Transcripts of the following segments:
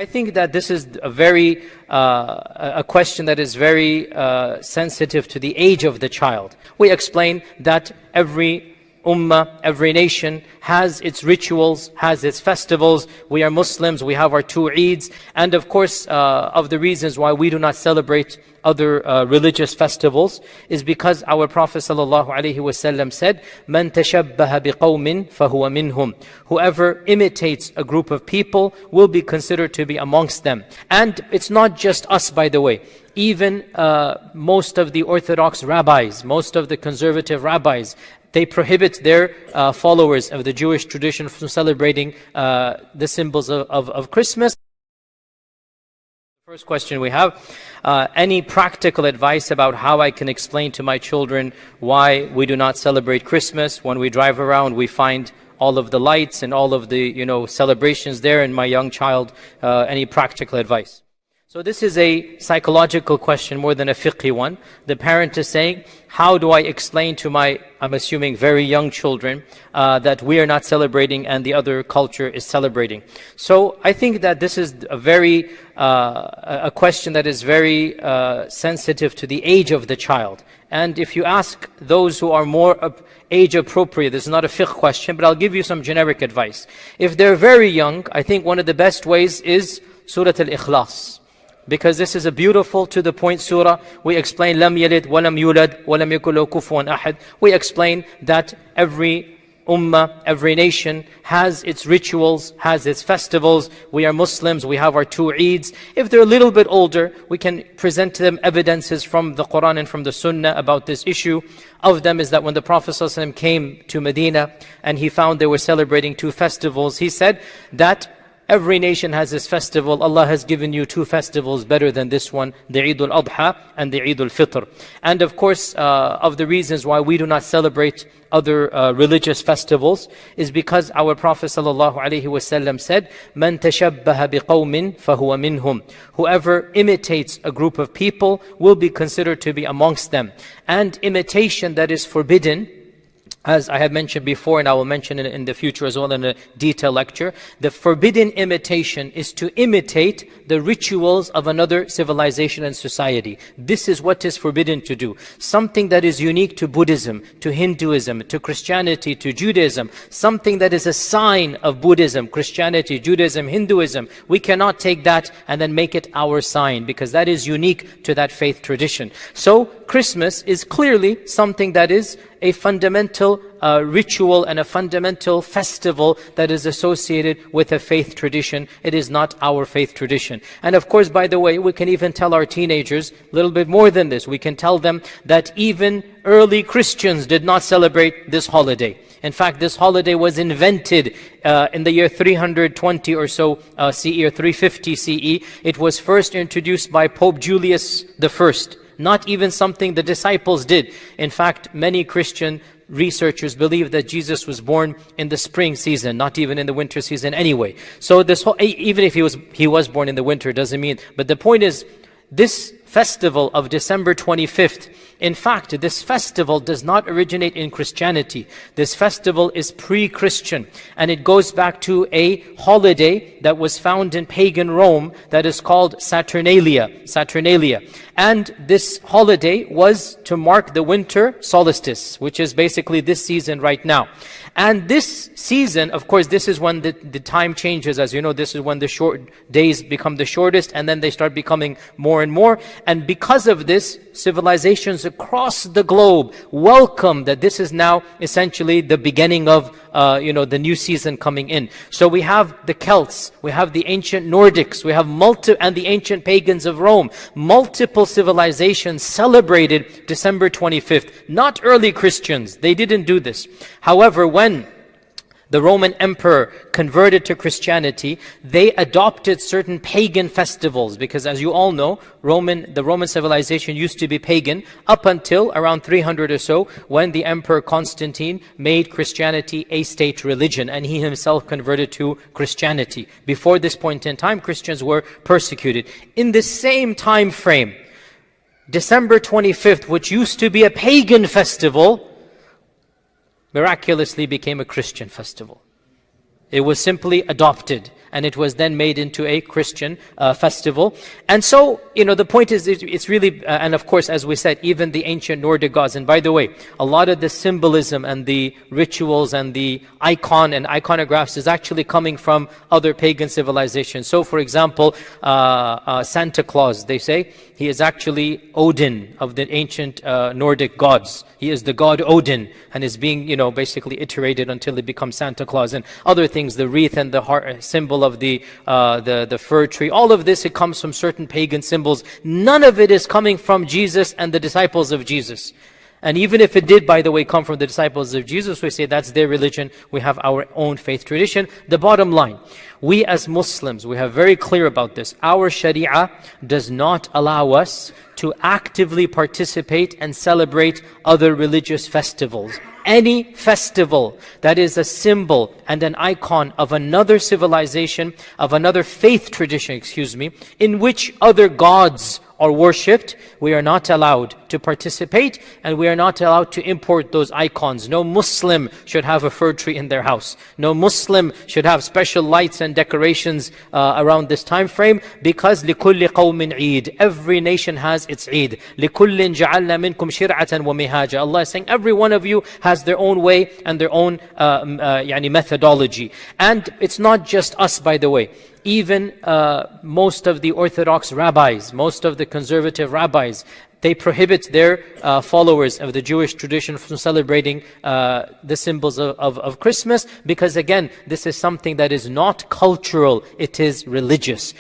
I think that this is a question that is very sensitive to the age of the child. We explain that every ummah, every nation has its rituals, has its festivals. We are Muslims, we have our two Eids, and of course of the reasons why we do not celebrate other religious festivals is because our Prophet ﷺ said, "Man tashabbaha biqawmin fahuwa minhum." Whoever imitates a group of people will be considered to be amongst them. And it's not just us, by the way. Even most of the Orthodox rabbis, most of the conservative rabbis, they prohibit their followers of the Jewish tradition from celebrating the symbols of Christmas. First question we have, any practical advice about how I can explain to my children why we do not celebrate Christmas? When we drive around, we find all of the lights and all of the celebrations there, and my young child, any practical advice? So this is a psychological question more than a fiqhi one. The parent is saying, how do I explain to my, I'm assuming, very young children that we are not celebrating and the other culture is celebrating? So I think that this is a question that is very sensitive to the age of the child. And if you ask those who are more age appropriate, this is not a fiqh question, but I'll give you some generic advice. If they're very young, I think one of the best ways is Surah Al-Ikhlas. Because this is a beautiful, to the point surah. We explain lam yalid wa lam yulad wa lam yakul lahu kufuwan ahad. We explain that every ummah, every nation has its rituals, has its festivals. We are Muslims, we have our two Eids. If they're a little bit older, we can present to them evidences from the Quran and from the Sunnah about this issue. Of them is that when the Prophet ﷺ came to Medina and he found they were celebrating two festivals, he said that every nation has this festival. Allah has given you two festivals better than this one, the Eid al-Adha and the Eid al-Fitr. And of course, of the reasons why we do not celebrate other religious festivals is because our Prophet ﷺ said, "Man tashabbaha biqawmin fahuwa minhum." Whoever imitates a group of people will be considered to be amongst them. And imitation that is forbidden, as I have mentioned before, and I will mention it in the future as well in a detailed lecture, the forbidden imitation is to imitate the rituals of another civilization and society. This is what is forbidden to do. Something that is unique to Buddhism, to Hinduism, to Christianity, to Judaism, something that is a sign of Buddhism, Christianity, Judaism, Hinduism, we cannot take that and then make it our sign, because that is unique to that faith tradition. So Christmas is clearly something that is a fundamental ritual and a fundamental festival that is associated with a faith tradition. It is not our faith tradition. And of course, by the way, we can even tell our teenagers a little bit more than this. We can tell them that even early Christians did not celebrate this holiday. In fact, this holiday was invented in the year 320 or so CE, or 350 CE. It was first introduced by Pope Julius I. Not even something the disciples did. In fact, many Christian researchers believe that Jesus was born in the spring season, not even in the winter season anyway. So this whole, even if he was born in the winter, doesn't mean. But the point is, this festival of December 25th, in fact, this festival does not originate in Christianity. This festival is pre-Christian, and it goes back to a holiday that was found in pagan Rome that is called Saturnalia. And this holiday was to mark the winter solstice, which is basically this season right now. And this season, of course, this is when the time changes. As you know, this is when the short days become the shortest, and then they start becoming more and more. And because of this, civilizations across the globe welcome that this is now essentially the beginning of the new season coming in. So we have the Celts, we have the ancient Nordics, we have and the ancient pagans of Rome. Multiple civilizations celebrated December 25th. Not early Christians, they didn't do this. However, when the Roman emperor converted to Christianity, they adopted certain pagan festivals, because as you all know, the Roman civilization used to be pagan up until around 300 or so, when the Emperor Constantine made Christianity a state religion, and he himself converted to Christianity. Before this point in time, Christians were persecuted. In the same time frame, December 25th, which used to be a pagan festival, miraculously became a Christian festival. It was simply adopted. and it was then made into a Christian festival. And so, the point is, it's really, and of course, as we said, even the ancient Nordic gods. And by the way, a lot of the symbolism and the rituals and the icon and iconographs is actually coming from other pagan civilizations. So, for example, Santa Claus, they say, he is actually Odin of the ancient Nordic gods. He is the god Odin, and is being, basically iterated until he becomes Santa Claus. And other things, the wreath and the heart, symbol of the fir tree, all of this, it comes from certain pagan symbols. None of it is coming from Jesus and the disciples of Jesus. And even if it did, by the way, come from the disciples of Jesus, we say that's their religion. We have our own faith tradition. The bottom line, we as Muslims, we have very clear about this. Our Sharia does not allow us to actively participate and celebrate other religious festivals. Any festival that is a symbol and an icon of another civilization, of another faith tradition, in which other gods are worshipped, we are not allowed to participate, and we are not allowed to import those icons. No Muslim should have a fir tree in their house. No Muslim should have special lights and decorations around this time frame, because لِكُلِّ قَوْمٍ عِيد. Every nation has its Eid. لِكُلٍّ جَعَلْنَا مِنْكُمْ شِرْعَةً وَمِهَاجًا. Allah is saying every one of you has their own way and their own methodology. And it's not just us, by the way. Even most of the Orthodox rabbis, most of the conservative rabbis, they prohibit their followers of the Jewish tradition from celebrating the symbols of Christmas, because again, this is something that is not cultural, it is religious.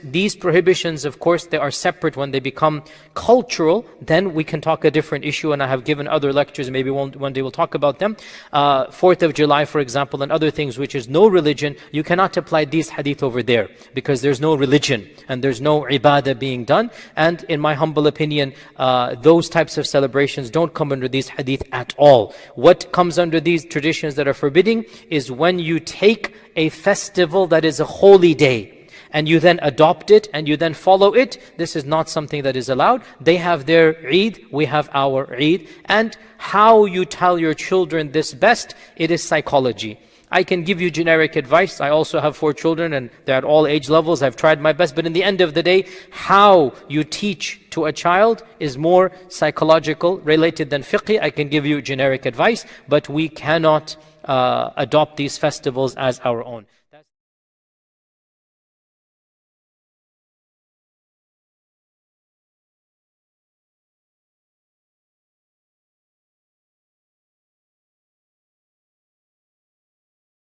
These prohibitions, of course, they are separate. When they become cultural, then we can talk a different issue, and I have given other lectures, maybe one day we'll talk about them. 4th of July, for example, and other things which is no religion, you cannot apply these hadith over there, because there's no religion, and there's no ibadah being done. And in my humble opinion, those types of celebrations don't come under these hadith at all. What comes under these traditions that are forbidding is when you take a festival that is a holy day, and you then adopt it, and you then follow it. This is not something that is allowed. They have their Eid, we have our Eid. And how you tell your children this best, it is psychology. I can give you generic advice. I also have 4 children, and they're at all age levels. I've tried my best. But in the end of the day, how you teach to a child is more psychological related than fiqh. I can give you generic advice, but we cannot adopt these festivals as our own.